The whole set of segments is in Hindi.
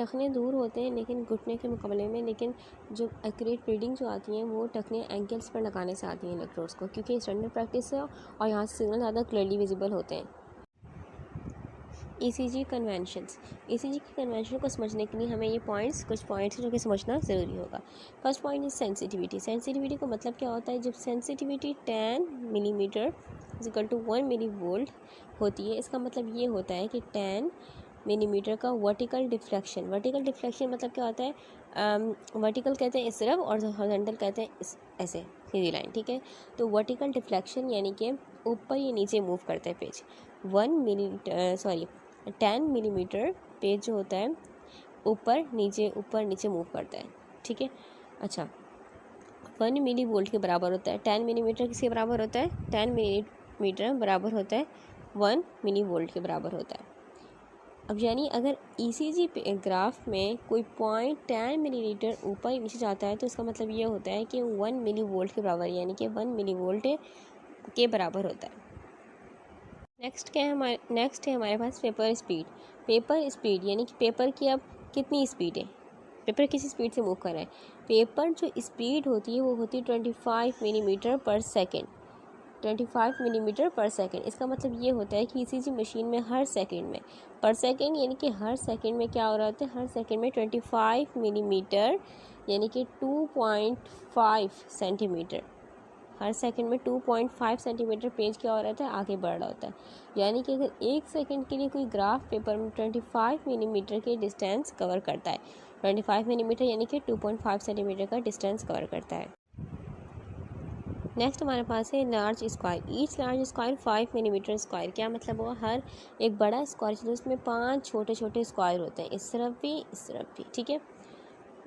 टखने दूर होते हैं लेकिन घुटने के मुकाबले में, लेकिन जो एक्यूरेट रीडिंग जो आती हैं वो टखने एंकल्स पर लगाने से आती हैं इलेक्ट्रोड्स को, क्योंकि स्टैंडर्ड प्रैक्टिस है और यहाँ से सिग्नल ज़्यादा क्लियरली विजिबल होते हैं। ECG conventions. ECG के कन्वेंशन को समझने के लिए हमें ये कुछ पॉइंट्स जो कि समझना ज़रूरी होगा। First point is sensitivity. Sensitivity का मतलब क्या होता है? जब sensitivity 10 millimetre equal to 1 millivolt होती है, इसका मतलब ये होता है कि 10 मिलीमीटर का वर्टिकल डिफ्लेक्शन मतलब क्या होता है? वर्टिकल कहते हैं इस तरफ और हॉरिजॉन्टल कहते हैं ऐसे सीधी लाइन, ठीक है। तो वर्टिकल डिफ्लेक्शन यानी कि ऊपर या नीचे मूव करता है पेज। 10 मिलीमीटर पेज जो होता है ऊपर नीचे मूव करता है, ठीक है। अच्छा, 1 मिली वोल्ट के बराबर होता है। 10 मिलीमीटर किसके बराबर होता है? 10 मिलीमीटर बराबर होता है 1 मिली वोल्ट के बराबर होता है। अब यानी अगर ECG ग्राफ में कोई पॉइंट 10 मिलीमीटर ऊपर नीचे जाता है तो इसका मतलब ये होता है कि 1 मिली वोल्ट के बराबर, यानी कि 1 मिली वोल्ट के बराबर होता है। नेक्स्ट है हमारे पास पेपर स्पीड यानी कि पेपर की अब कितनी स्पीड है, पेपर किस स्पीड से मूव कर रहा है। पेपर जो स्पीड होती है वो होती है 25 मिलीमीटर पर सेकेंड। 25 मिलीमीटर पर सेकेंड, इसका मतलब ये होता है कि ECG मशीन में हर सेकेंड में, पर सेकेंड यानी कि हर सेकेंड में क्या हो रहा होता है? हर सेकेंड में 25 मिलीमीटर यानी कि 2.5 सेंटीमीटर, हर सेकंड में 2.5 सेंटीमीटर पेज क्या हो रहा है? आगे बढ़ रहा होता है। यानी कि अगर एक सेकंड के लिए कोई ग्राफ पेपर में 25 मिलीमीटर के डिस्टेंस कवर करता है, 25 मिलीमीटर यानी कि 2.5 सेंटीमीटर का डिस्टेंस कवर करता है। नेक्स्ट हमारे पास है large square. Each large square 5 millimetre square. क्या मतलब हुआ? हर एक बड़ा स्क्वायर उसमें 5 छोटे छोटे स्क्वायर होते हैं, इस तरफ भी, ठीक है।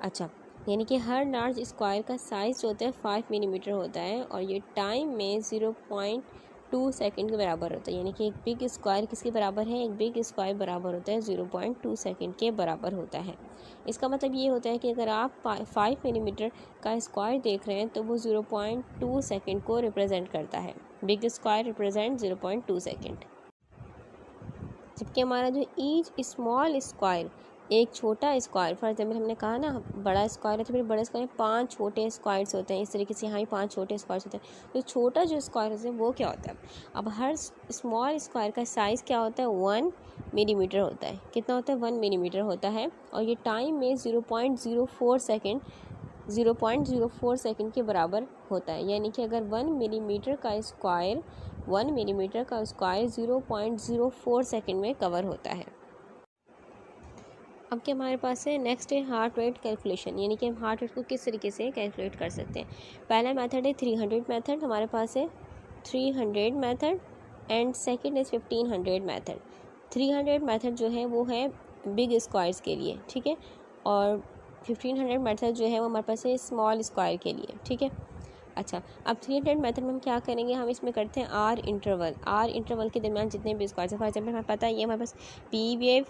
अच्छा, यानी कि हर लार्ज स्क्वायर का साइज़ जो होता है 5 मिलीमीटर होता है और ये टाइम में 0.2 सेकंड के बराबर होता है। यानी कि एक बिग स्क्वायर किसके बराबर है? एक बिग स्क्वायर बराबर होता है 0.2 सेकंड के बराबर होता है। इसका मतलब ये होता है कि अगर आप 5 मिलीमीटर का स्क्वायर देख रहे हैं तो वो 0.2 सेकंड को रिप्रेजेंट करता है। बिग स्क्वायर रिप्रेजेंट 0.2 सेकंड, जबकि हमारा जो ईच स्मॉल स्क्वायर, एक छोटा स्क्वायर, फॉर एग्जाम्पल हमने कहा ना बड़ा स्क्वायर है तो फिर बड़े स्क्वायर में 5 छोटे स्क्वायर्स होते हैं, इस तरीके से यहाँ ही 5 छोटे स्क्वायर्स होते हैं। तो छोटा जो स्क्वायर होता है वो क्या होता है? अब हर स्मॉल स्क्वायर का साइज़ क्या होता है? 1 मिलीमीटर होता है। कितना होता है? 1 मिलीमीटर होता है और ये टाइम में 0.04 सेकंड के बराबर होता है। यानी कि अगर 1 मिलीमीटर का स्क्वायर 0.04 सेकंड में कवर होता है। अब क्या हमारे पास है? नेक्स्ट है हार्ट रेट कैलकुलेशन, यानी कि हम हार्ट रेट को किस तरीके से कैलकुलेट कर सकते हैं। पहला मेथड है 300 मेथड, हमारे पास है 300 method and second is 1500 method. 300 method जो है वो है बिग स्क्वायर्स के लिए, ठीक है, और 1500 मेथड जो है वो हमारे पास है स्मॉल स्क्वायर के लिए, ठीक है। अच्छा, अब 300 मेथड में हम क्या करेंगे? हम इसमें करते हैं आर इंटरवल के दरमियान जितने भी स्क्वायर है, फॉर एग्जाम्पल हमें पता है ये हमारे पास P wave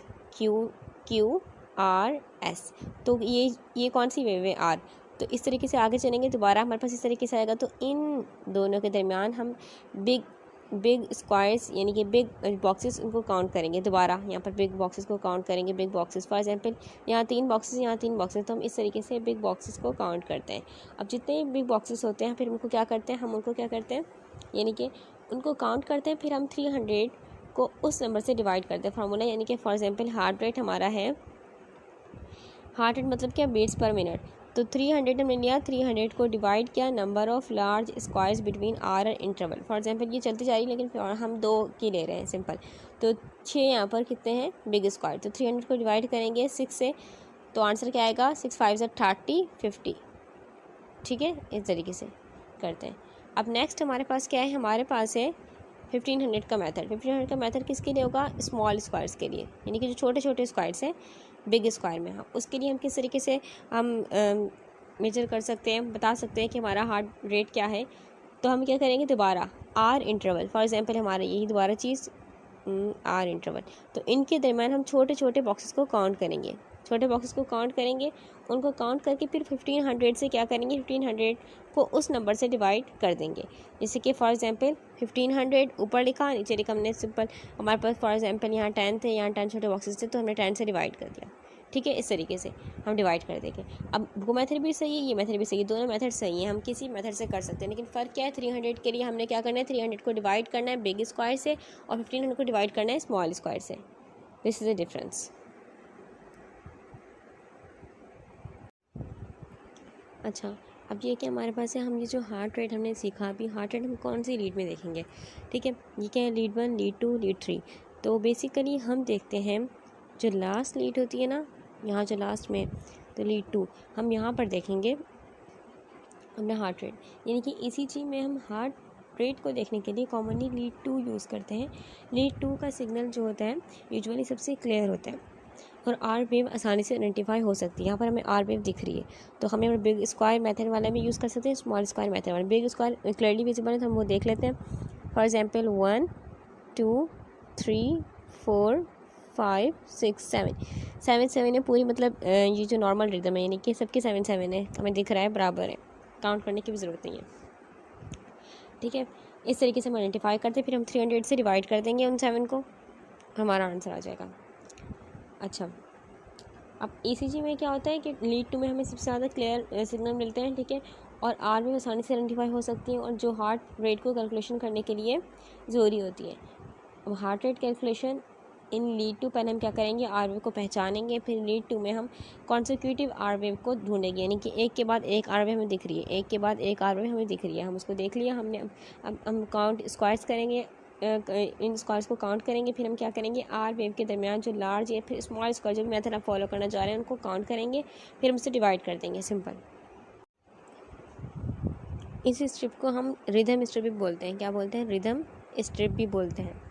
Q R S, तो ये कौन सी वेव है? R। तो इस तरीके से आगे चलेंगे, दोबारा हमारे पास इस तरीके से आएगा, तो इन दोनों के दरमियान हम बिग स्क्वायर्स यानी कि बिग बॉक्सेस उनको काउंट करेंगे। दोबारा यहाँ पर बिग बॉक्सेस को काउंट करेंगे। बिग बॉक्सेस फॉर एग्जांपल यहाँ 3 बॉक्सेस, तो हम इस तरीके से बिग बॉक्सेस को काउंट करते हैं। अब जितने बिग बॉक्सेस होते हैं फिर उनको क्या करते हैं? यानी कि उनको काउंट करते हैं, फिर हम 300 को उस नंबर से डिवाइड करते हैं। फार्मूला यानी कि फॉर एग्जाम्पल हार्ट रेट हमारा है, हार्ट रेट मतलब क्या? बीट्स पर मिनट। तो 300 हमने लिया, 300 को डिवाइड किया number of large squares between R और इंटरवल। फॉर एग्जांपल ये चलती जा रही है लेकिन हम 2 की ले रहे हैं सिंपल, तो 6 यहाँ पर कितने हैं? Big square. तो 300 को डिवाइड करेंगे 6 से, तो आंसर क्या आएगा? 6 5 30 50, ठीक है। इस तरीके से करते हैं। अब नेक्स्ट हमारे पास क्या है? हमारे पास है 1500 का मेथड। 1500 का मेथड किसके लिए होगा? स्मॉल स्क्वायर्स के लिए, यानी कि जो छोटे छोटे स्क्वायर्स हैं बिग स्क्वायर में। हम उसके लिए हम किस तरीके से हम मेजर कर सकते हैं, बता सकते हैं कि हमारा हार्ट रेट क्या है। तो हम क्या करेंगे? दोबारा आर इंटरवल, फॉर एग्जांपल हमारा यही दोबारा चीज़ आर इंटरवल, तो इनके दरम्यान हम छोटे छोटे बॉक्सेस को काउंट करेंगे। उनको काउंट करके फिर 1500 से क्या करेंगे? 1500 को उस नंबर से डिवाइड कर देंगे। जैसे कि फॉर एग्जांपल 1500 ऊपर लिखा, नीचे लिखा हमने सिंपल। हमारे पास फॉर एग्जांपल यहाँ 10 थे, यहाँ 10 छोटे बॉक्सेस थे, तो हमने 10 से डिवाइड कर दिया। ठीक है, इस तरीके से हम डिवाइड कर देंगे। अब वो मेथड भी सही है, ये मेथड भी सही है, दोनों मेथड सही हैं, हम किसी मेथड से कर सकते हैं। लेकिन फ़र्क क्या है, 300 के लिए हमने क्या करना है, 300 को डिवाइड करना है बिग स्क्वायर से और 1500 को डिवाइड करना है स्मॉल स्क्वायर से। This is the difference. अच्छा, अब ये क्या हमारे पास है, हम ये जो हार्ट रेट हमने सीखा, अभी हार्ट रेट हम कौन सी लीड में देखेंगे, ठीक है। ये क्या है, लीड 1, लीड 2, लीड 3। तो बेसिकली हम देखते हैं जो लास्ट लीड होती है ना, यहाँ जो लास्ट में, तो लीड 2 हम यहाँ पर देखेंगे अपना हार्ट रेट, यानी कि ECG में हम हार्ट रेट को देखने के लिए कॉमनली लीड 2 यूज़ करते हैं। लीड 2 का सिग्नल जो होता है यूजुअली सबसे क्लियर होता है और आर वेव आसानी से आइडेंटिफाई हो सकती है। यहाँ पर हमें आर वेव दिख रही है, तो हमें बिग स्क्वायर मेथड वाला भी यूज़ कर सकते हैं, स्मॉल स्क्वायर मेथड वाला। बिग स्क्वायर क्लियरली विजिबल है तो हम वो देख लेते हैं। फॉर एग्जांपल 1 2 3 4 5 6 7 7 है पूरी, मतलब ये जो नॉर्मल रिदम है, यानी कि सबके 7 7 है, हमें दिख रहा है, बराबर है, काउंट करने की भी ज़रूरत नहीं है, ठीक है। इस तरीके से हम आइडेंटिफाई करते हैं, फिर हम 300 से डिवाइड कर देंगे उन 7 को, हमारा आंसर आ जाएगा। अच्छा, अब ECG में क्या होता है कि लीड 2 में हमें सबसे ज़्यादा क्लियर सिग्नल मिलते हैं, ठीक है, और आर में आसानी से आइडेंटिफाई हो सकती हैं और जो हार्ट रेट को कैलकुलेशन करने के लिए ज़रूरी होती है। अब heart rate calculation in lead 2, पहले हम क्या करेंगे, आर वेव को पहचानेंगे, फिर लीड 2 में हम कॉन्सिक्यूटिव आर वेव को ढूंढेंगे, यानी कि एक के बाद एक आर वेव हमें दिख रही है, एक के बाद एक आर वेव हमें दिख रही है, हम उसको देख लिया हमने। अब हम काउंट स्क्वायर्स करेंगे, इन स्क्वायर्स को काउंट करेंगे, फिर हम क्या करेंगे, आर वेव के दरमियान जो लार्ज या फिर स्मॉल स्क्वायर जो भी मेथड आप फॉलो करना चाह रहे हैं उनको काउंट करेंगे, फिर हम उसे डिवाइड कर देंगे, सिंपल। इस स्ट्रिप को हम रिदम स्ट्रिप भी बोलते हैं, क्या बोलते हैं, रिदम स्ट्रिप भी बोलते हैं।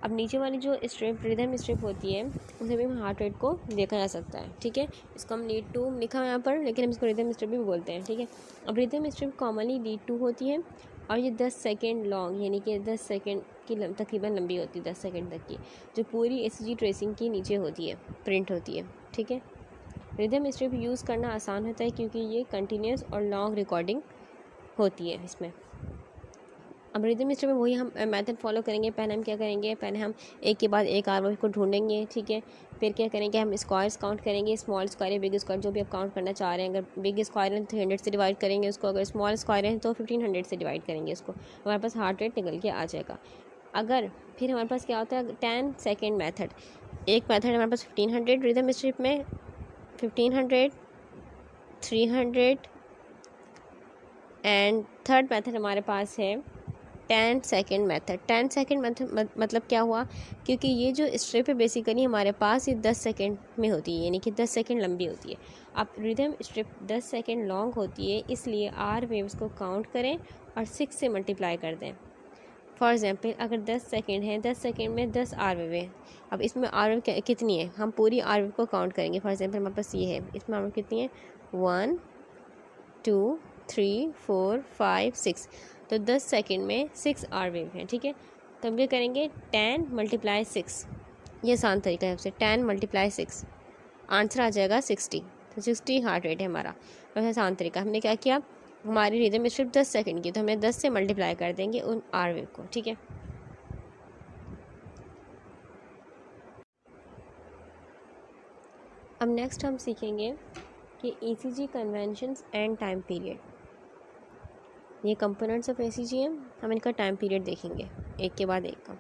अब नीचे वाली जो स्ट्रिप रिदम स्ट्रिप होती है उसे भी हम हार्ट रेट को देखा जा सकता है, ठीक है। इसको हम लीड 2 लिखा है यहाँ पर, लेकिन हम इसको रिदम स्ट्रिप भी बोलते हैं, ठीक है। अब रिदम स्ट्रिप कॉमनली लीड 2 होती है और ये 10 सेकेंड लॉन्ग, यानी कि 10 सेकेंड की तकरीबन लंबी होती है, 10 सेकेंड तक की, जो पूरी ECG ट्रेसिंग की नीचे होती है, प्रिंट होती है, ठीक है। रिदम स्ट्रिप यूज़ करना आसान होता है क्योंकि ये कंटिन्यूस और लॉन्ग रिकॉर्डिंग होती है इसमें। अब रिदम स्ट्रिप में वही हम मेथड फॉलो करेंगे। पहले हम क्या करेंगे, पहले हम एक के बाद एक आर को ढूंढेंगे, ठीक है। फिर क्या करेंगे, हम स्क्वायर्स काउंट करेंगे, स्मॉल स्क्वायर या बिग स्क्वायर जो भी आप काउंट करना चाह रहे हैं। अगर बिग स्क्वायर है तो 300 से डिवाइड करेंगे उसको, अगर स्मॉल स्क्वायर है तो 1500 से डिवाइड करेंगे उसको, हमारे पास हार्ट रेट निकल के आ जाएगा। अगर फिर हमारे पास क्या होता है 10 सेकेंड मेथड, एक मेथड हमारे पास 1500 रिदम स्ट्रिप में, 1500 300 एंड थर्ड मेथड हमारे पास है 10 सेकेंड मेथड। 10 सेकेंड मेथड मतलब क्या हुआ, क्योंकि ये जो स्ट्रिप है बेसिकली हमारे पास ये 10 सेकेंड में होती है, यानी कि 10 सेकेंड लंबी होती है। अब रिदम स्ट्रिप 10 सेकेंड लॉन्ग होती है, इसलिए आर वेव्स को काउंट करें और 6 से मल्टीप्लाई कर दें। फॉर एग्जांपल अगर 10 सेकेंड है, 10 सेकेंड में 10 आर वेव है। अब इसमें आर वेव कितनी है, हम पूरी आर वेव को काउंट करेंगे। फॉर एग्जांपल हमारे पास ये है, इसमें आर वेव कितनी है, 1 2 3 4 5 6, तो 10 सेकेंड में 6 आर वेव हैं, ठीक है। तो हम क्या करेंगे, 10 × 6, ये आसान तरीका है उससे, 10 × 6 आंसर आ जाएगा 60, तो 60 हार्ट रेट है हमारा। वैसे आसान तरीका, हमने क्या किया, हमारी रिदम स्ट्रिप 10 सेकेंड की, तो हमें 10 से मल्टीप्लाई कर देंगे उन आर वेव को, ठीक है। अब नेक्स्ट हम सीखेंगे कि ECG conventions and time period. ये कंपोनेंट्स ऑफ ECG हैं, हम इनका टाइम पीरियड देखेंगे एक के बाद एक का।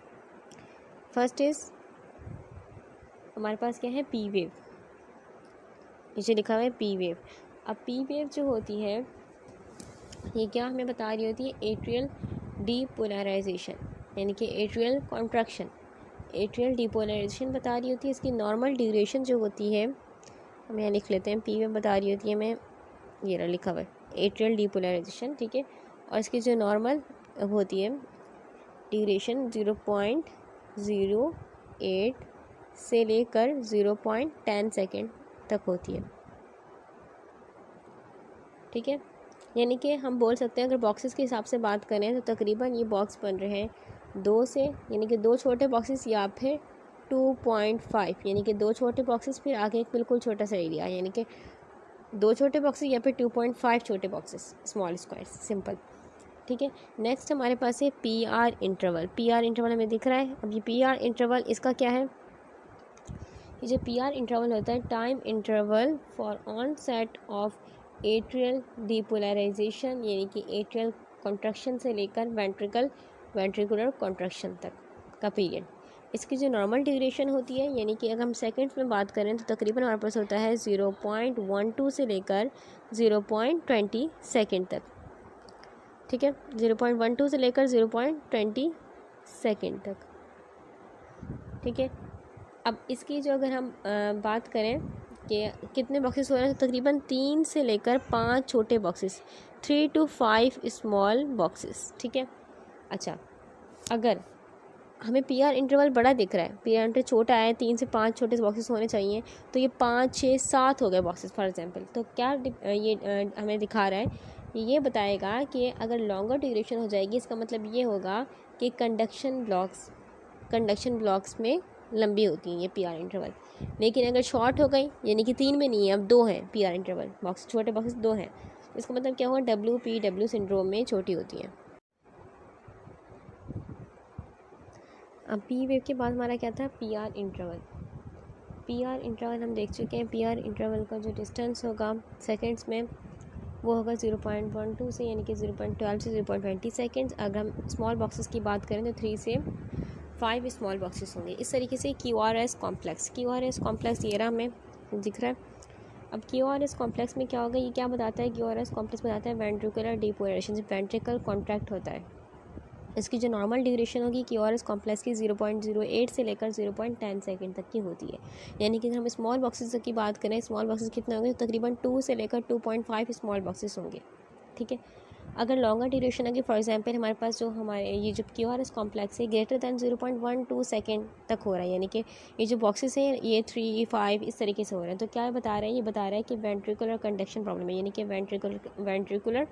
फर्स्ट इज़ हमारे पास क्या है, पी वेव, नीचे लिखा हुआ है पी वेव। अब पी वेव जो होती है ये क्या हमें बता रही होती है, एट्रियल डीपोलराइजेशन, यानी कि एट्रियल कॉन्ट्रैक्शन, एट्रियल डीपोलराइजेशन बता रही होती है। इसकी नॉर्मल ड्यूरेशन जो होती है, हम यहाँ लिख लेते हैं, पी वेव बता रही होती है हमें, ये रहा लिखा हुआ है एट्रियल डीपोलराइजेशन, ठीक है। और इसकी जो नॉर्मल होती है ड्यूरेशन 0.08 से लेकर 0.10 सेकेंड तक होती है, ठीक है। यानी कि हम बोल सकते हैं अगर बॉक्सेस के हिसाब से बात करें तो तकरीबन ये बॉक्स बन रहे हैं 2 से, यानी कि 2 छोटे बॉक्सेस या फिर 2.5, यानी कि 2 छोटे बॉक्सेस फिर आगे एक बिल्कुल छोटा सा एरिया, यानी कि 2 छोटे बॉक्सेस या फिर 2.5 छोटे बॉक्सेस, स्मॉल स्क्वायर्स, सिंपल, ठीक है। नेक्स्ट हमारे पास है PR इंटरवल। PR इंटरवल हमें दिख रहा है। अब ये PR इंटरवल इसका क्या है, ये जो पी आर इंटरवल होता है, time interval for on set of atrial depolarisation, यानी कि एट्रियल कॉन्ट्रैक्शन से लेकर वेंट्रिकुलर कॉन्ट्रैक्शन तक का पीरियड। इसकी जो नॉर्मल ड्यूरेशन होती है, यानी कि अगर हम सेकंड्स में बात करें तो तकरीबन हमारे पास होता है 0.12 से लेकर 0.20 सेकेंड तक। ठीक है, 0.12 से लेकर 0.20 सेकेंड तक। ठीक है, अब इसकी जो अगर हम बात करें कि कितने बॉक्सेस हो रहे हैं, तो तकरीबन 3 से लेकर 5 छोटे बॉक्सेस, 3 to 5 स्मॉल बॉक्सेस। ठीक है, अच्छा अगर हमें पी आर इंटरवल बड़ा दिख रहा है, पी आर इंटरवल छोटा है, 3 से 5 छोटे बॉक्सेस होने चाहिए, तो ये 5, 6, 7 हो गए बॉक्सेस फॉर एग्जांपल। तो क्या ये हमें दिखा रहा है, ये बताएगा कि अगर लॉन्गर ड्यूरेशन हो जाएगी, इसका मतलब ये होगा कि कंडक्शन ब्लॉक्स में लंबी होती हैं ये पी आर इंटरवल। लेकिन अगर शॉर्ट हो गई, यानी कि 3 में नहीं है, अब 2 हैं पी आर इंटरवल बॉक्स, छोटे बॉक्सेस 2 हैं, इसका मतलब क्या होगा, WPW सिंड्रोम में छोटी होती हैं। अब पी वेव के बाद हमारा क्या था, P R interval. P R interval हम देख चुके हैं। पी आर इंटरवल का जो डिस्टेंस होगा सेकंड्स में वो होगा 0.12 से, यानी कि 0.12 से 0.20 सेकेंड्स। अगर हम स्मॉल बॉक्सेस की बात करें तो 3 से 5 स्मॉल बॉक्सेस होंगे। इस तरीके से QRS कॉम्प्लेक्स ये रहा हमें दिख रहा है। अब QRS कॉम्प्लेक्स में क्या होगा, ये क्या बताता है, QRS कॉम्प्लेक्स बताता है वेंट्रिकुलर डीपोलराइजेशन, जब वेंट्रिकल कॉन्ट्रैक्ट होता है। इसकी जो नॉर्मल ड्यूरेशन होगी QRS कॉम्प्लेक्स की 0.08 से लेकर 0.10 सेकेंड तक की होती है। यानी कि अगर हम स्मॉल बॉक्सेस की बात करें, स्मॉल बॉक्सेस कितने होंगे, तो तकरीबन 2 से लेकर 2.5 स्मॉल बॉक्सेस होंगे। ठीक है, अगर लॉन्गर ड्यूरेशन है कि फॉर एग्जांपल हमारे पास जो हमारे ये जो QRS कॉम्प्लेक्स है ग्रेटर दैन 0.12 सेकेंड तक हो रहा है, यानी कि ये जो बॉक्सेस हैं ये 3, 5 इस तरीके से हो रहे हैं, तो क्या बता रहे हैं, ये बता रहा है कि वेंट्रिकुलर कंडक्शन प्रॉब्लम है, यानी कि वेंट्रिकुलर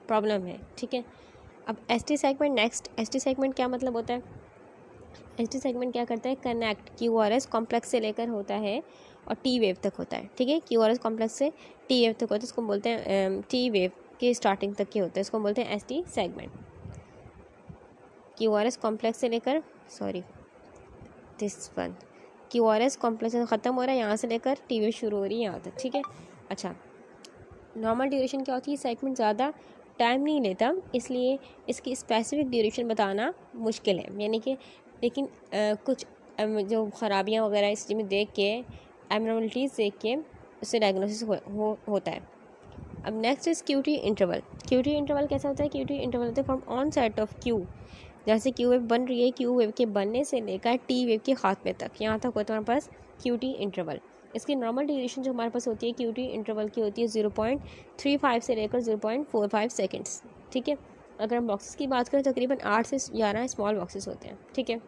प्रॉब्लम है। ठीक है, अब ST segment next. ST segment क्या मतलब होता है, ST सेगमेंट क्या करता है, कनेक्ट QRS कॉम्प्लेक्स से लेकर होता है और T वेव तक होता है। ठीक है, QRS कॉम्प्लेक्स से T वेव तक होता है, इसको बोलते हैं T वेव के स्टार्टिंग तक के होता है, इसको बोलते हैं ST सेगमेंट। QRS कॉम्प्लेक्स से लेकर QRS कॉम्प्लेक्स ख़त्म हो रहा है यहाँ से लेकर T वेव शुरू हो रही है यहाँ तक। ठीक है, अच्छा नॉर्मल ड्यूरेशन क्या होती है, सेगमेंट ज़्यादा टाइम नहीं लेता, इसलिए इसकी स्पेसिफिक ड्यूरेशन बताना मुश्किल है, यानी कि लेकिन कुछ जो ख़राबियाँ वगैरह इस चीज़ में देख के, एबनॉर्मलिटीज़ देख के उससे डायग्नोसिस होता है। अब next is QT interval. QT interval कैसा होता है, QT इंटरवल होता है from on set of Q, जैसे Q वेव बन रही है, Q वेव के बनने से लेकर T वेव के खात्मे तक, यहाँ तक होता है हमारे पास QT इंटरवल। इसकी नॉर्मल ड्यूरेशन जो हमारे पास होती है QT इंटरवल की होती है 0.35 से लेकर 0.45 सेकेंड्स। ठीक है, अगर हम बॉक्सेस की बात करें तो तकरीबन 8 से 11 स्मॉल बॉक्सेस होते हैं। ठीक है,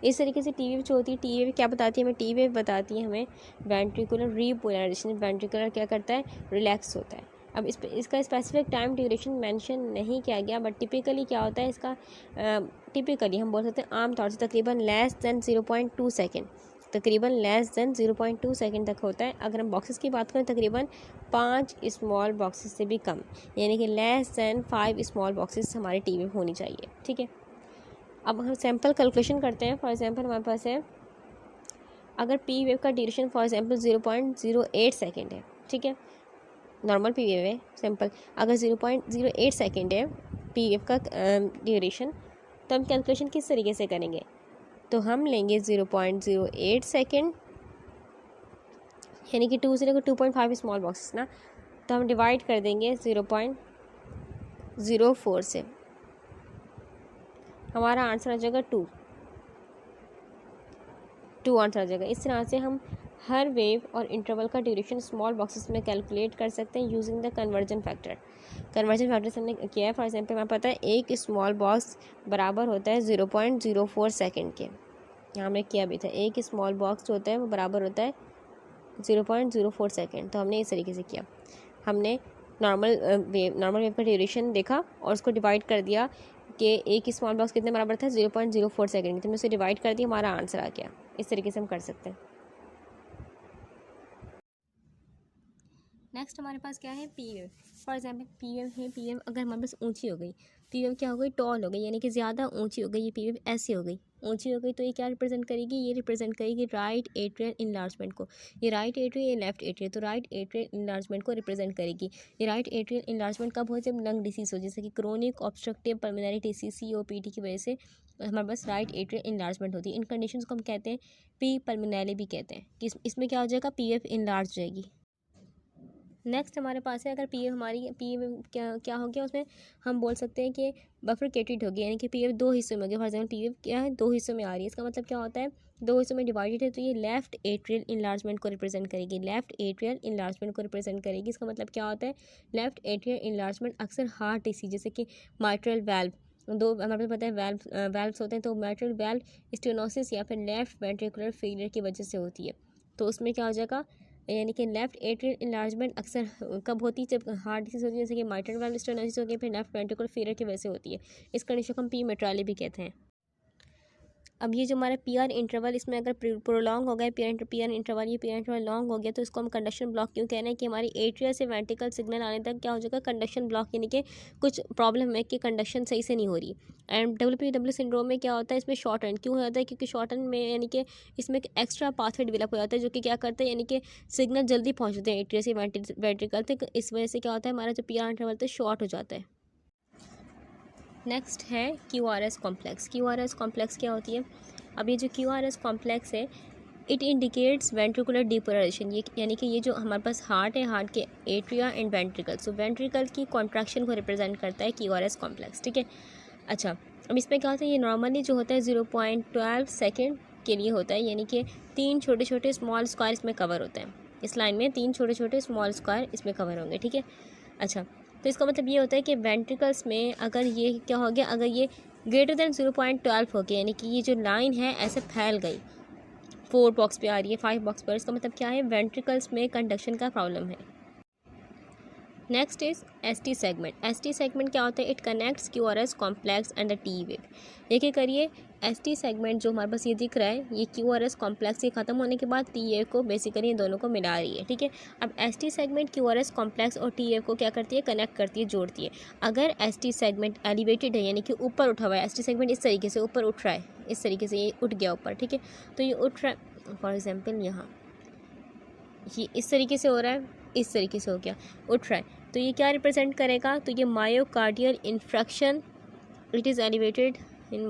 इस तरीके से टी वेव जो होती है, टी वेव क्या बताती है हमें, टी वेव बताती है हमें वेंट्रिकुलर रीपोलराइजेशन, वेंट्रिकुलर क्या करता है, रिलैक्स होता है। अब इसका स्पेसिफिक टाइम ड्यूरेशन मेंशन नहीं किया गया, बट टिपिकली क्या होता है इसका, टिपिकली हम बोल सकते हैं आमतौर से तकरीबन लेस दैन 0.2 सेकेंड, तकरीबन लेस दैन 0.2 सेकेंड तक होता है। अगर हम बॉक्सेस की बात करें तकरीबन 5 स्मॉल बॉक्सेस से भी कम, यानी कि लेस दैन 5 स्मॉल बॉक्सेस हमारी टी वेव होनी चाहिए। ठीक है, अब हम सैम्पल कैलकुलेशन करते हैं। फॉर एग्जांपल हमारे पास है, अगर पी वेव का ड्यूरेशन फॉर एग्जांपल 0.08 सेकेंड है। ठीक है, नॉर्मल पी वेव है सिंपल, अगर 0.08 सेकेंड है पी वेव का ड्यूरेशन, तो हम कैलकुलेशन किस तरीके से करेंगे, तो हम लेंगे 0.08 सेकेंड, यानी कि 2 से लेकर 2.5 स्मॉल बॉक्सेस ना, तो हम डिवाइड कर देंगे 0.04 से, हमारा आंसर आ जाएगा 2 आंसर आ जाएगा। इस तरह से हम हर वेव और इंटरवल का ड्यूरेशन स्मॉल बॉक्सेस में कैलकुलेट कर सकते हैं using the conversion factor. Conversion factor से हमने किया है, फॉर एग्जांपल हमें पता है एक स्मॉल बॉक्स बराबर होता है 0.04 सेकेंड के, यहाँ हमने किया भी था, एक स्मॉल बॉक्स जो होता है वो बराबर होता है 0.04 सेकेंड। तो हमने इस तरीके से किया, हमने नॉर्मल वेव का ड्यूरेशन देखा और उसको डिवाइड कर दिया कि एक स्मॉल बॉक्स कितने बराबर था, 0.04 सेकेंड, तो हमने उसे डिवाइड कर दिया, हमारा आंसर आ गया। इस तरीके से हम कर सकते हैं। नेक्स्ट हमारे पास क्या है, P wave. For example P wave है, पी वेव अगर हमारे पास ऊंची हो गई, पी वेव क्या हो गई, टॉल हो गई, यानी कि ज़्यादा ऊंची हो गई, ये पी वेव ऐसी हो गई। ऊंची हो गई तो ये क्या रिप्रेजेंट करेगी, ये रिप्रेजेंट करेगी राइट एट्रियल इनलार्जमेंट को। ये राइट एट्रियल, ये लेफ्ट एट्रियल, तो राइट एट्रियल इनलार्जमेंट को रिप्रेजेंट करेगी। ये राइट एट्रियल इनलार्जमेंट कब हो, जब लंग डिसीज हो, जैसे कि chronic obstructive pulmonary disease COPD की वजह से हमारे पास राइट एट्रियल इनलार्जमेंट होती है। इन कंडीशंस को हम कहते हैं पी पल्मोनरी भी कहते हैं, कि इसमें क्या हो जाएगा, PF इनलार्ज हो जाएगी। नेक्स्ट हमारे पास है, अगर PF हमारी PF क्या हो गया, उसमें हम बोल सकते हैं कि बफरकेटेड हो गया, यानी कि PF दो हिस्सों में हो गया। फॉर एग्जाम्पल PF क्या है, दो हिस्सों में आ रही है, इसका मतलब क्या होता है, दो हिस्सों में डिवाइडेड है, तो ये लेफ्ट एट्रियल इनलार्जमेंट को रिप्रेजेंट करेगी, लेफ्ट एट्रियल इनलार्जमेंट को रिप्रेजेंट करेगी। इसका मतलब क्या होता है, लेफ्ट एट्रियल इनलार्जमेंट अक्सर हार्ट डिसीज जैसे कि माइट्रल वाल्व, दो हमारे पास पता है वाल्व्स होते हैं, तो माइट्रल वाल्व स्टेनोसिस या फिर लेफ्ट वेंट्रिकुलर फेलियर की वजह से होती है। तो उसमें क्या हो जाएगा, यानी कि लेफ्ट एट्रियल इनलार्जमेंट अक्सर कब होती है, जब हार्ट डिसीज होती है, जैसे कि माइट्रल वाल्व स्टेनोसिस हो गया, फिर लेफ्ट वेंट्रिकुलर फेलियर की वजह से होती है। इस कंडीशन को हम पी मेट्राली भी कहते हैं। अब ये जो हमारा PR इंटरवल, इसमें अगर प्रोलॉन्ग हो गया PR इंटरवल, ये PR इंटरवल लॉन्ग हो गया, तो इसको हम कंडक्शन ब्लॉक क्यों कह रहे हैं, कि हमारी एट्रिया से वेंट्रिकल सिग्नल आने तक क्या हो जाएगा, कंडक्शन ब्लॉक, यानी कि कुछ प्रॉब्लम है कि कंडक्शन सही से नहीं हो रही। एंड WPW सिंड्रोम में क्या होता है, इसमें शॉर्ट एंड क्यों होता है, क्योंकि शॉर्ट एंड में यानी कि इसमें एक एक्स्ट्रा पाथवे डेवलप हो जाता है, जो कि क्या करता है, यानी कि सिग्नल जल्दी पहुँचते हैं एट्रिया से वेंट्रिकल तक। इस वजह से क्या होता है, हमारा जो PR इंटरवल तो शॉर्ट हो जाता है। नेक्स्ट है QRS कॉम्प्लेक्स। QRS कॉम्प्लेक्स क्या होती है, अब ये जो QRS कॉम्प्लेक्स है, इट इंडिकेट्स वेंट्रिकुलर डीपोलराइजेशन, ये यानी कि ये जो हमारे पास हार्ट है, हार्ट के atria and ventricle, so ventricle की कॉन्ट्रैक्शन को रिप्रेजेंट करता है QRS कॉम्प्लेक्स, ठीक है। अच्छा, अब इसमें क्या होता है, ये नॉर्मली जो होता है 0.12 सेकेंड के लिए होता है, यानी कि 3 छोटे छोटे स्मॉल स्क्वायर इसमें कवर होते हैं। इस लाइन में 3 छोटे छोटे स्मॉल स्क्वायर इसमें कवर होंगे, ठीक है। अच्छा, तो इसका मतलब ये होता है कि वेंट्रिकल्स में अगर ये क्या हो गया, अगर ये ग्रेटर देन 0.12 हो गया, यानी कि ये जो लाइन है ऐसे फैल गई, 4 बॉक्स पे आ रही है, 5 बॉक्स पर, इसका मतलब क्या है, वेंट्रिकल्स में कंडक्शन का प्रॉब्लम है। Next is ST segment. ST segment क्या होता है, it connects QRS complex and the T wave. देखिए करिए, ST सेगमेंट जो हमारे पास ये दिख रहा है, ये QRS कॉम्प्लेक्स के ख़त्म होने के बाद T वेव को बेसिकली इन दोनों को मिला रही है, ठीक है। अब ST सेगमेंट QRS कॉम्प्लेक्स और T वेव को क्या करती है, कनेक्ट करती है, जोड़ती है। अगर ST सेगमेंट एलिवेटेड है, यानी कि ऊपर उठा हुआ है, ST सेगमेंट इस तरीके से ऊपर उठ रहा है, इस तरीके से ये उठ गया ऊपर, ठीक है, तो ये उठ रहा है, फॉर एग्जाम्पल यहाँ ये इस तरीके से हो रहा है, इस तरीके से हो गया, उठ रहा है, तो ये क्या रिप्रेजेंट करेगा, तो ये myocardial infarction, it is elevated in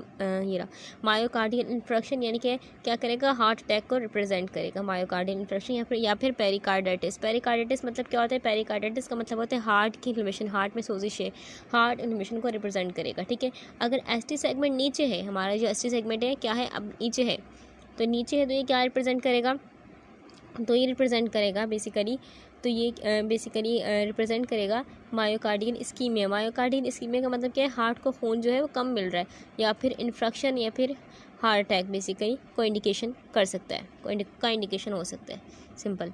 ये रहा मायोकार्डियल इन्फ्रक्शन, यानी कि क्या करेगा, हार्ट अटैक को रिप्रेजेंट करेगा मायोकार्डियल इन्फ्रक्शन, या फिर पेरिकार्डाइटिस। पेरिकार्डाइटिस मतलब क्या होता है, पेरिकार्डाइटिस का मतलब होता है हार्ट की इन्फ्लेमेशन, हार्ट में सोजिश है, हार्ट इन्फ्लेमेशन को रिप्रेजेंट करेगा, ठीक है। अगर ST सेगमेंट नीचे है, हमारा जो ST सेगमेंट है क्या है, अब नीचे है, तो नीचे है तो ये क्या रिप्रेजेंट करेगा, तो ये रिप्रेजेंट करेगा बेसिकली, तो ये बेसिकली रिप्रेजेंट करेगा मायोकार्डियल इस्कीमिया। मायोकार्डियल इस्कीमिया का मतलब क्या है, हार्ट को खून जो है वो कम मिल रहा है, या फिर इन्फ्रक्शन या फिर हार्ट अटैक बेसिकली को इंडिकेशन कर सकता है, का इंडिकेशन हो सकता है, सिंपल।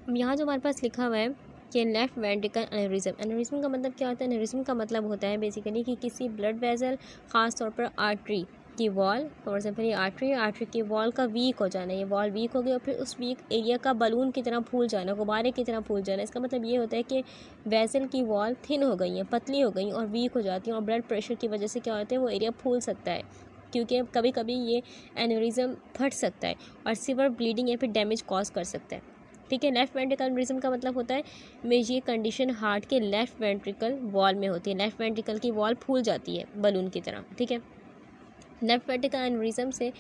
अब यहाँ जो हमारे पास लिखा हुआ है कि लेफ्ट वेंट्रिकल एनेरिज्म। एनेरिज्म का मतलब क्या होता है, एनेरिज्म का मतलब होता है बेसिकली कि किसी ब्लड वेसल, ख़ास तौर पर आर्टरी की वॉल, फॉर एग्जाम्पल ये आर्टरी की वॉल का वीक हो जाना, ये वॉल वीक हो गई और फिर उस वीक एरिया का बलून की तरह फूल जाना, गुब्बारे की तरह फूल जाना। इसका मतलब ये होता है कि वेसल की वॉल थिन हो गई है, पतली हो गई और वीक हो जाती हैं, और ब्लड प्रेशर की वजह से क्या होता है, वो एरिया फूल सकता है, क्योंकि कभी कभी ये एनेरिज्म फट सकता है और सिवियर ब्लीडिंग या फिर डैमेज कॉज कर सकता है, ठीक है। लेफ्ट वेंट्रिकल एनेरिज्म का मतलब होता है में ये कंडीशन हार्ट के लेफ्ट वेंट्रिकल वॉल में होती है, लेफ्ट वेंट्रिकल की वॉल फूल जाती है बलून की तरह, ठीक है। लेफ्ट वेंट्रिकल एनेरिज्म से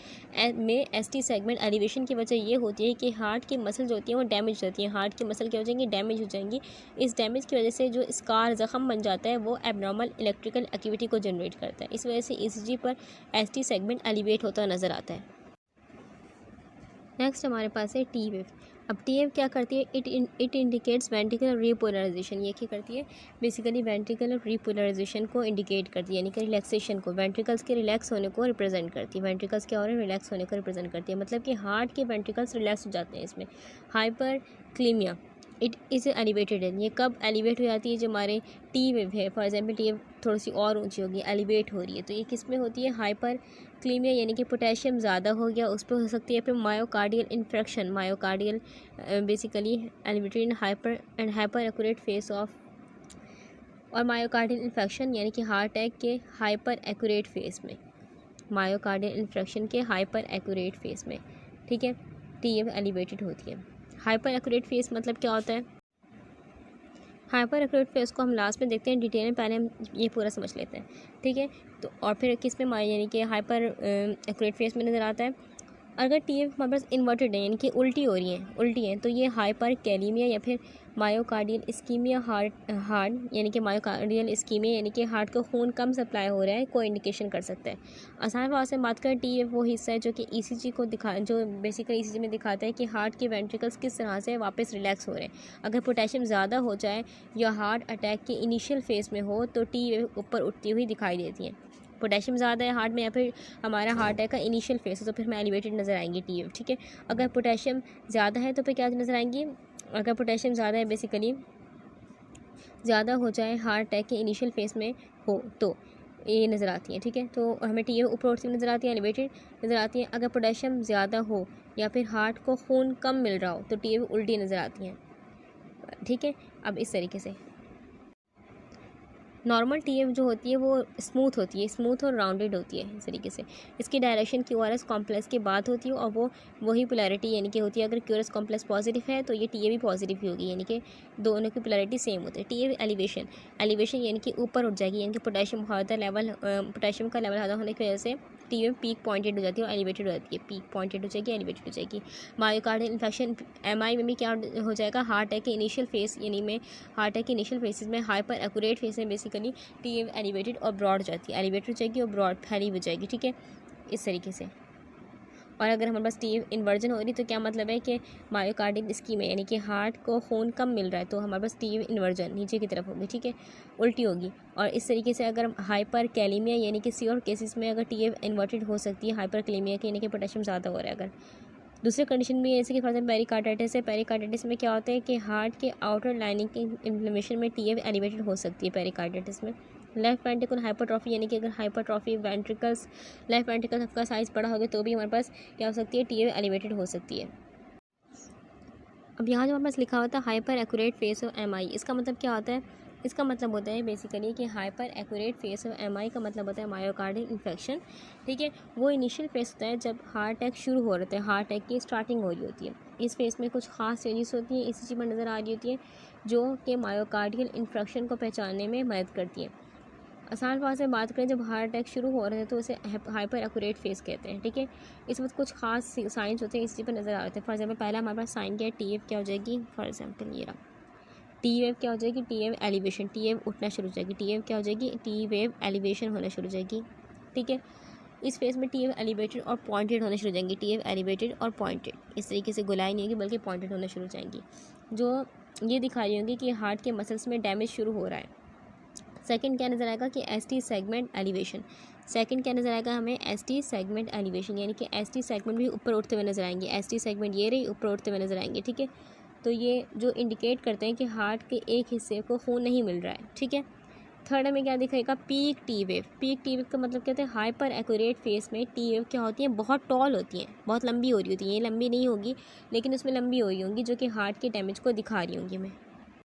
में ST सेगमेंट एलिवेशन की वजह ये होती है कि हार्ट की मसल जो होती है वो डैमेज हो जाती है, हार्ट की मसल क्या हो जाएंगी, डैमेज हो जाएंगी। इस डैमेज की वजह से जो स्कार ज़ख़म बन जाता है वो एबनॉर्मल इलेक्ट्रिकल एक्टिविटी को जनरेट करता है, इस वजह से ECG पर ST सेगमेंट एलिवेट होता नज़र आता है। नेक्स्ट हमारे पास है T वेव। अब T वेव क्या करती है, इट इंडिकेट्स वेंट्रिकुलर रीपोलराइजेशन। ये क्या करती है, बेसिकली वेंट्रिकुलर रीपोलराइजेशन को इंडिकेट करती है, यानी कि रिलैक्सेशन को, वेंट्रिकल्स के रिलैक्स होने को रिप्रेजेंट करती है, वेंट्रिकल्स क्या हो रहे हैं, रिलैक्स होने को रिप्रेजेंट करती है, मतलब कि हार्ट के वेंट्रिकल्स रिलैक्स हो जाते हैं इसमें। हाइपर क्लीमिया इट इज़ एलिवेटेड है, ये कब एलिवेट हो जाती है, जो हमारे T वेव है, फॉर एग्जाम्पल T वेव थोड़ी सी और ऊंची होगी, एलिवेट हो रही है, तो ये किस में होती है, हाइपर क्लीमिया, यानी कि पोटेशियम ज़्यादा हो गया उस पर हो सकती है। फिर myocardial infarction, myocardial basically elevated hyper accurate face of, और मायोकार्डियल इन्फेक्शन यानी कि हार्ट अटैक के हाइपर एक्यूरेट फेस में, मायोकार्डियल इन्फ्रैक्शन के हाइपर एक्यूरेट फेस में, ठीक है, टीएफ एलिवेटेड होती है। हाइपर एक्यूरेट फेस मतलब क्या होता है? हाइपर एक्यूरेट फेस को हम लास्ट में देखते हैं डिटेल में, पहले हम ये पूरा समझ लेते हैं, ठीक है। तो और फिर किस में यानी कि हाइपर एक्यूरेट फेस में नज़र आता है अगर टीएफ हमारे पास इन्वर्टेड है यानी कि उल्टी हो रही हैं, तो ये हाइपर कैलीमिया या फिर मायोकार्डियल इस्कीमिया हार्ट यानी कि मायोकार्डियल इस्कीमिया यानी कि हार्ट को खून कम सप्लाई हो रहा है कोई इंडिकेशन कर सकता है। आसान बात से बात करें, टीएफ वो हिस्सा है जो कि ईसीजी को जो बेसिकली ईसीजी में दिखाता है कि हार्ट के वेंट्रिकल्स किस तरह से वापस रिलैक्स हो रहे हैं। अगर पोटेशियम ज़्यादा हो जाए या हार्ट अटैक के इनिशियल फेज़ में हो तो टीएफ ऊपर उठती हुई दिखाई देती हैं। पोटेशियम ज़्यादा है हार्ट में या फिर हमारा हार्ट अटैक का इनिशियल फेस है तो फिर हमें एलिवेटेड नज़र आएंगी टीएफ, ठीक है। अगर पोटेशियम ज़्यादा है तो फिर क्या नज़र आएंगी? अगर पोटेशियम ज़्यादा है बेसिकली ज़्यादा हो जाए हार्ट अटैक के इनिशियल फेस में हो तो ये नज़र आती हैं, ठीक है। तो हमें टीएफ ऊपर उठती हुई नज़र आती है, एलिवेटेड नज़र आती हैं। अगर पोटेशियम ज़्यादा हो या फिर हार्ट को खून कम मिल रहा हो तो टीएफ उल्टी नज़र आती हैं, ठीक है। अब इस तरीके से नॉर्मल टीएफ जो होती है वो स्मूथ होती है, स्मूथ और राउंडेड होती है इस तरीके से। इसकी डायरेक्शन क्यूआरएस कॉम्प्लेक्स के बाद होती है और वो वही पोलैरिटी यानी कि होती है। अगर क्यूआरएस कॉम्प्लेक्स पॉजिटिव है तो ये टीएफ भी पॉजिटिव ही होगी, यानी कि दोनों की पोलैरिटी सेम होती है। टीएफ एलिवेशन यानी कि ऊपर उठ जाएगी, यानी कि पोटेशियम का लेवल ज़्यादा होने की वजह से टीएफ पीक पॉइंटेड हो जाती है और एलिवेटेड हो जाती है, पीक पॉइंटेड हो जाएगी, एलिवेटेड हो जाएगी। मायोकार्डियल इन्फेक्शन एमआई में भी क्या हो जाएगा? हार्ट अटैक के इनिशियल फेस यानी में हार्ट अटैक के इनिशियल फेसेस में हाइपर एक्यूरेट फेस में बेसिकली टीएफ एलिवेटेड और ब्रॉड हो जाती है, एलिवेटेड हो जाएगी और ब्रॉड फैली हो जाएगी, ठीक है, इस तरीके से। और अगर हमारे पास टीएफ इन्वर्जन हो रही तो क्या मतलब है कि मायोकार्डियल स्कीम है यानी कि हार्ट को खून कम मिल रहा है तो हमारे पास टीएफ इन्वर्जन नीचे की तरफ होगी, ठीक है, उल्टी होगी। और इस तरीके से अगर हाइपर कैलीमिया यानी कि सीवियर केसेस में अगर टीएफ इन्वर्टेड हो सकती है हाइपर कैलीमिया के यानी कि पोटेशियम ज़्यादा हो रहा है। अगर दूसरी कंडीशन भी जैसे कि फॉर एग्जाम्पल पेरिकार्डाइटिस है, पेरिकार्डाइटिस में क्या होता है कि हार्ट के आउटर लाइनिंग की इन्फ्लेमेशन में टीएफ एलिवेटेड हो सकती है पेरिकार्डाइटिस में। लेफ्ट वेंट्रिकल हाइपरट्रॉफी यानी कि अगर हाइपरट्रॉफी वेंट्रिकल्स लेफ्ट वेंट्रिकल का साइज़ बड़ा हो गया तो भी हमारे पास क्या हो सकती है? टीएफ एलिवेटेड हो सकती है। अब यहाँ जो हमारे पास लिखा होता है hyper accurate face of MI, इसका मतलब क्या होता है? इसका मतलब होता है बेसिकली कि hyper accurate face of MI का मतलब होता है मायोकार्डियल इन्फेक्शन, ठीक है। वो इनिशियल फेस होता है जब हार्ट अटैक शुरू हो रहा है, हार्ट अटैक की स्टार्टिंग हो रही होती है। इस फेस में कुछ खास चेंजेस होती हैं, इसी चीज़ पर नज़र आ रही होती है जो कि मायोकार्डियल इन्फेक्शन को पहचानने में मदद करती है। आसान बात से बात करें, जब हार्ट अटैक शुरू हो रहे हैं तो उसे हाइपर एक्यूरेट फेस कहते हैं, ठीक है। इस वक्त कुछ खास साइंस होते हैं इसी पर नज़र आते हैं। फॉर एग्जाम्पल पहला हमारे पास साइन क्या है? टीएफ क्या हो जाएगी? फॉर एग्जाम्पल ये रहा, टीएफ क्या हो जाएगी? टीएफ एलिवेशन, टीएफ उठना शुरू हो जाएगी। टीएफ क्या हो जाएगी? टीएफ एलिवेशन होना शुरू हो जाएगी, ठीक है। इस फेस में टीएफ एलिवेटेड और पॉइंटेड होना शुरू हो जाएंगी, टीएफ एलिवेटेड और पॉइंटेड इस तरीके से गोलाई नहीं होगी बल्कि पॉइंटेड होना शुरू हो जाएंगी, जो ये दिखा रही होंगी कि हार्ट के मसल्स में डैमेज शुरू हो रहा है। सेकंड क्या नज़र आएगा कि एसटी सेगमेंट एलिवेशन। सेकंड क्या नज़र आएगा हमें? एसटी सेगमेंट एलिवेशन, यानी कि एसटी सेगमेंट भी ऊपर उठते हुए नजर आएंगे। एसटी सेगमेंट ये रही ऊपर उठते हुए नजर आएंगे, ठीक है। तो ये जो इंडिकेट करते हैं कि हार्ट के एक हिस्से को खून नहीं मिल रहा है, ठीक है। थर्ड हमें क्या दिखाएगा? Peak T wave. Peak T wave का मतलब क्या होता है? हाइपर एक्यूरेट फेस में टी वेव क्या होती है? बहुत टॉल होती हैं, बहुत लंबी हो रही होती हैं। ये लंबी नहीं होगी लेकिन उसमें लंबी हो रही होंगी जो कि हार्ट के डैमेज को दिखा रही होंगी हमें।